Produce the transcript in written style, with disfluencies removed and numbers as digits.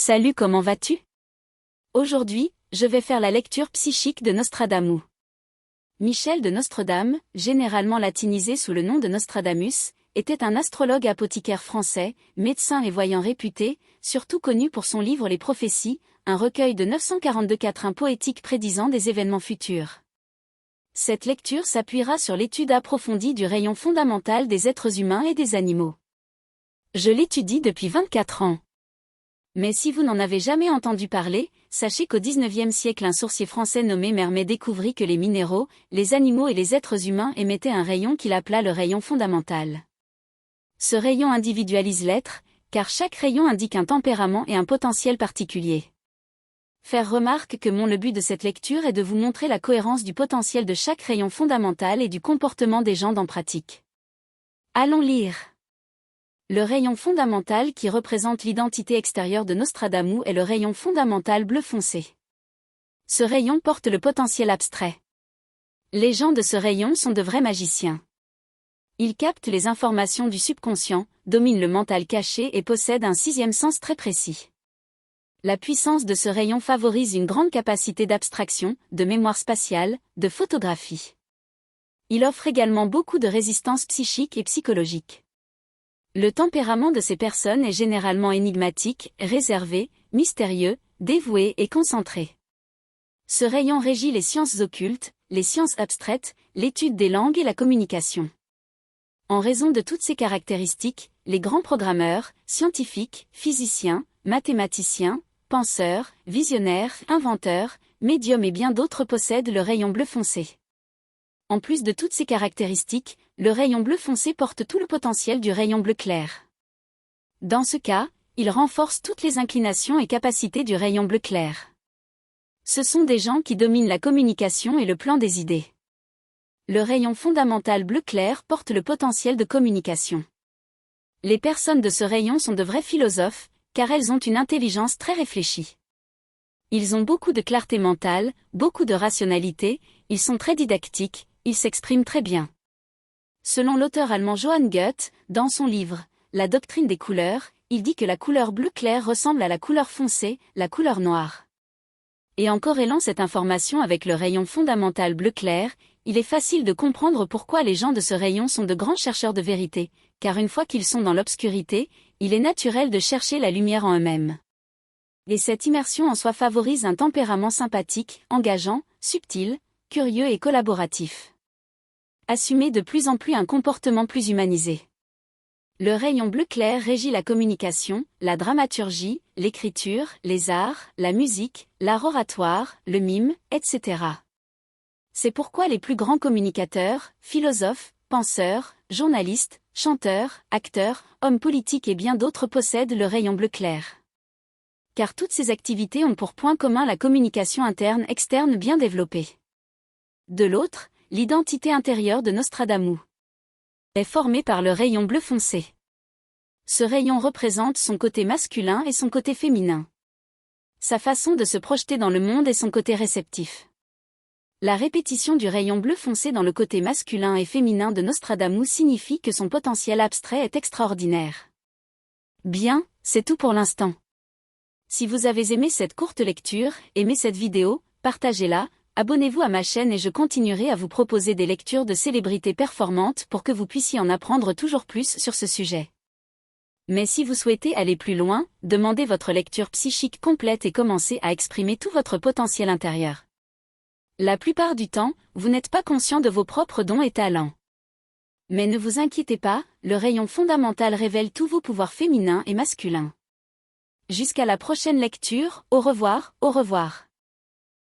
Salut, comment vas-tu? Aujourd'hui, je vais faire la lecture psychique de Nostradamus. Michel de Nostredame, généralement latinisé sous le nom de Nostradamus, était un astrologue apothicaire français, médecin et voyant réputé, surtout connu pour son livre Les Prophéties, un recueil de 942 quatrains poétiques prédisant des événements futurs. Cette lecture s'appuiera sur l'étude approfondie du rayon fondamental des êtres humains et des animaux. Je l'étudie depuis 24 ans. Mais si vous n'en avez jamais entendu parler, sachez qu'au XIXe siècle un sourcier français nommé Mermet découvrit que les minéraux, les animaux et les êtres humains émettaient un rayon qu'il appela le rayon fondamental. Ce rayon individualise l'être, car chaque rayon indique un tempérament et un potentiel particulier. Faire remarque que le but de cette lecture est de vous montrer la cohérence du potentiel de chaque rayon fondamental et du comportement des gens en pratique. Allons lire. Le rayon fondamental qui représente l'identité extérieure de Nostradamus est le rayon fondamental bleu foncé. Ce rayon porte le potentiel abstrait. Les gens de ce rayon sont de vrais magiciens. Ils captent les informations du subconscient, dominent le mental caché et possèdent un sixième sens très précis. La puissance de ce rayon favorise une grande capacité d'abstraction, de mémoire spatiale, de photographie. Il offre également beaucoup de résistance psychique et psychologique. Le tempérament de ces personnes est généralement énigmatique, réservé, mystérieux, dévoué et concentré. Ce rayon régit les sciences occultes, les sciences abstraites, l'étude des langues et la communication. En raison de toutes ces caractéristiques, les grands programmeurs, scientifiques, physiciens, mathématiciens, penseurs, visionnaires, inventeurs, médiums et bien d'autres possèdent le rayon bleu foncé. En plus de toutes ces caractéristiques, le rayon bleu foncé porte tout le potentiel du rayon bleu clair. Dans ce cas, il renforce toutes les inclinations et capacités du rayon bleu clair. Ce sont des gens qui dominent la communication et le plan des idées. Le rayon fondamental bleu clair porte le potentiel de communication. Les personnes de ce rayon sont de vrais philosophes, car elles ont une intelligence très réfléchie. Ils ont beaucoup de clarté mentale, beaucoup de rationalité, ils sont très didactiques, ils s'expriment très bien. Selon l'auteur allemand Johann Goethe, dans son livre « La doctrine des couleurs », il dit que la couleur bleu clair ressemble à la couleur foncée, la couleur noire. Et en corrélant cette information avec le rayon fondamental bleu clair, il est facile de comprendre pourquoi les gens de ce rayon sont de grands chercheurs de vérité, car une fois qu'ils sont dans l'obscurité, il est naturel de chercher la lumière en eux-mêmes. Et cette immersion en soi favorise un tempérament sympathique, engageant, subtil, curieux et collaboratif. Assumer de plus en plus un comportement plus humanisé. Le rayon bleu clair régit la communication, la dramaturgie, l'écriture, les arts, la musique, l'art oratoire, le mime, etc. C'est pourquoi les plus grands communicateurs, philosophes, penseurs, journalistes, chanteurs, acteurs, hommes politiques et bien d'autres possèdent le rayon bleu clair. Car toutes ces activités ont pour point commun la communication interne-externe bien développée. De l'autre, l'identité intérieure de Nostradamus est formée par le rayon bleu foncé. Ce rayon représente son côté masculin et son côté féminin. Sa façon de se projeter dans le monde et son côté réceptif. La répétition du rayon bleu foncé dans le côté masculin et féminin de Nostradamus signifie que son potentiel abstrait est extraordinaire. Bien, c'est tout pour l'instant. Si vous avez aimé cette courte lecture, aimé cette vidéo, partagez-la, abonnez-vous à ma chaîne et je continuerai à vous proposer des lectures de célébrités performantes pour que vous puissiez en apprendre toujours plus sur ce sujet. Mais si vous souhaitez aller plus loin, demandez votre lecture psychique complète et commencez à exprimer tout votre potentiel intérieur. La plupart du temps, vous n'êtes pas conscient de vos propres dons et talents. Mais ne vous inquiétez pas, le rayon fondamental révèle tous vos pouvoirs féminins et masculins. Jusqu'à la prochaine lecture, au revoir, au revoir.